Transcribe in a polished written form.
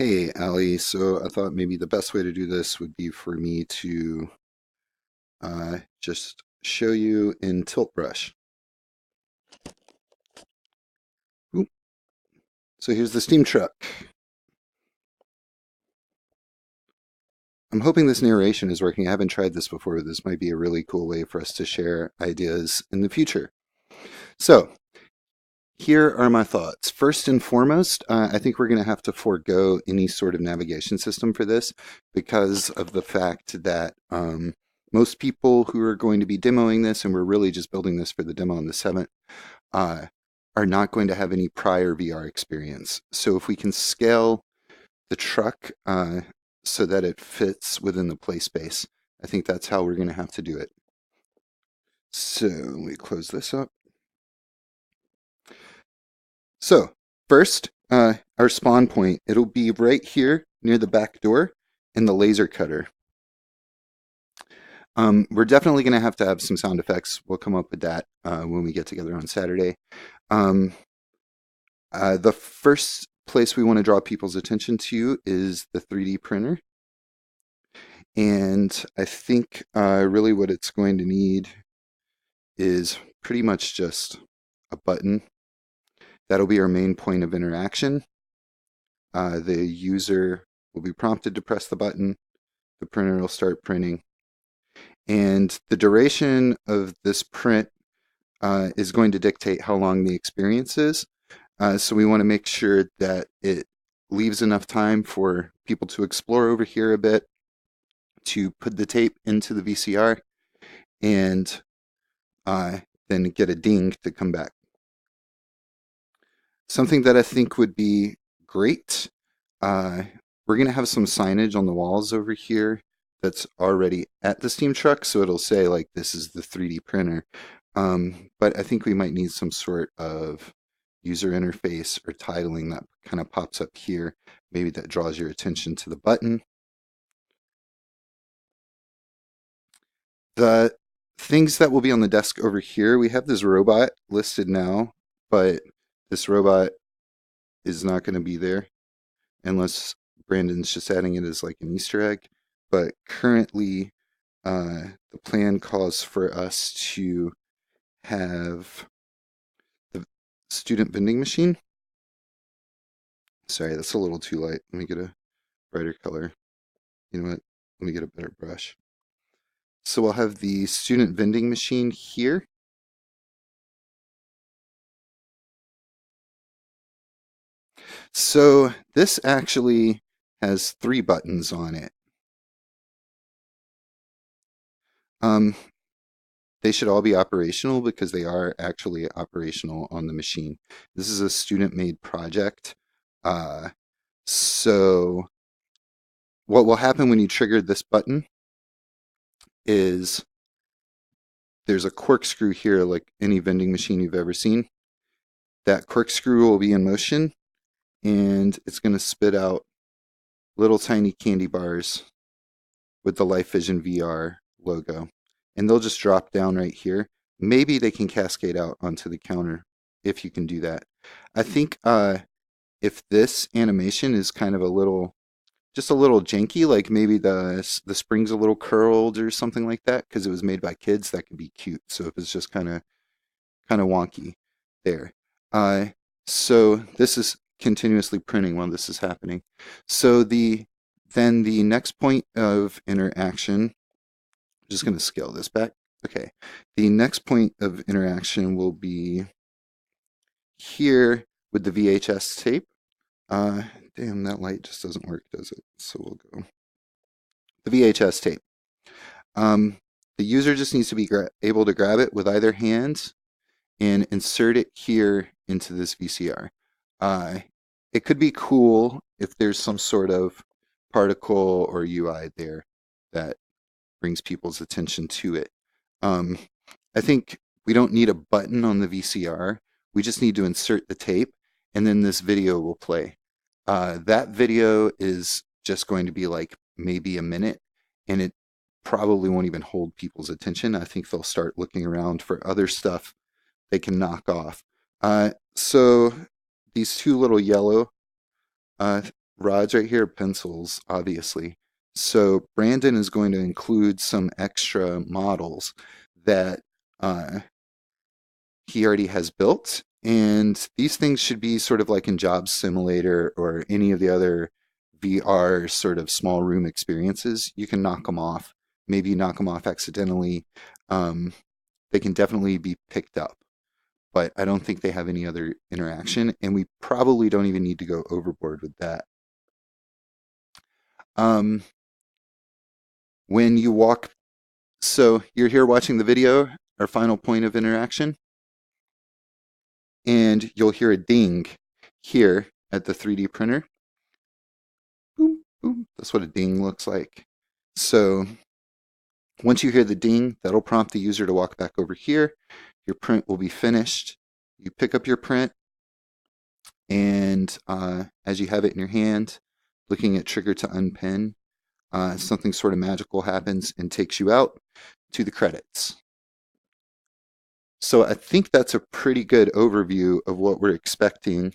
Hey, Ali. So I thought maybe the best way to do this would be for me to just show you in Tilt Brush. Oop. So here's the steam truck. I'm hoping this narration is working. I haven't tried this before, but this might be a really cool way for us to share ideas in the future. So here are my thoughts. First and foremost, I think we're going to have to forego any sort of navigation system for this because of the fact that most people who are going to be demoing this, and we're really just building this for the demo on the 7th, uh, are not going to have any prior VR experience. So if we can scale the truck so that it fits within the play space, I think that's how we're going to have to do it. So let me close this up. So first, our spawn point, it'll be right here near the back door in the laser cutter. We're definitely going to have some sound effects. We'll come up with that when we get together on Saturday. Um, the first place we want to draw people's attention to is the 3D printer. And I think really what it's going to need is pretty much just a button. That'll be our main point of interaction. The user will be prompted to press the button. The printer will start printing. And the duration of this print is going to dictate how long the experience is. So we want to make sure that it leaves enough time for people to explore over here a bit, to put the tape into the VCR, and then get a ding to come back. Something that I think would be great, we're going to have some signage on the walls over here that's already at the steam truck, so it'll say like this is the 3D printer. But I think we might need some sort of user interface or titling that kind of pops up here, maybe that draws your attention to the button. The things that will be on the desk over here, we have this robot listed now, but this robot is not going to be there unless Brandon's just adding it as like an Easter egg. But currently, the plan calls for us to have the student vending machine. Sorry, that's a little too light. Let me get a brighter color. You know what? Let me get a better brush. So we'll have the student vending machine here. So this actually has 3 buttons on it. Um, they should all be operational because they are actually operational on the machine. This is a student-made project. So what will happen when you trigger this button is there's a corkscrew here like any vending machine you've ever seen. That corkscrew will be in motion and it's going to spit out little tiny candy bars with the Life Vision VR logo. And they'll just drop down right here. Maybe they can cascade out onto the counter if you can do that. I think if this animation is kind of just a little janky, like maybe the spring's a little curled or something like that, because it was made by kids, that could be cute. So if it's just kind of wonky there. Uh, so this is continuously printing while this is happening. So then the next point of interaction, I'm just going to scale this back. Okay, the next point of interaction will be here with the VHS tape. Damn, that light just doesn't work, does it? So we'll go. The VHS tape. The user just needs to be able to grab it with either hand and insert it here into this VCR. It could be cool if there's some sort of particle or UI there that brings people's attention to it. I think we don't need a button on the VCR. We just need to insert the tape and then this video will play. That video is just going to be like maybe a minute and it probably won't even hold people's attention. I think they'll start looking around for other stuff they can knock off. So these 2 little yellow rods right here, pencils, obviously. So Brandon is going to include some extra models that uh, he already has built. And these things should be sort of like in Job Simulator or any of the other VR sort of small room experiences. You can knock them off, maybe knock them off accidentally. Um, they can definitely be picked up, but I don't think they have any other interaction. And we probably don't even need to go overboard with that. Um, when you walk, so you're here watching the video, our final point of interaction, and you'll hear a ding here at the 3D printer. Boom, boom. That's what a ding looks like. So once you hear the ding, that'll prompt the user to walk back over here. Your print will be finished. You pick up your print, and as you have it in your hand, looking at trigger to unpin, something sort of magical happens and takes you out to the credits. So I think that's a pretty good overview of what we're expecting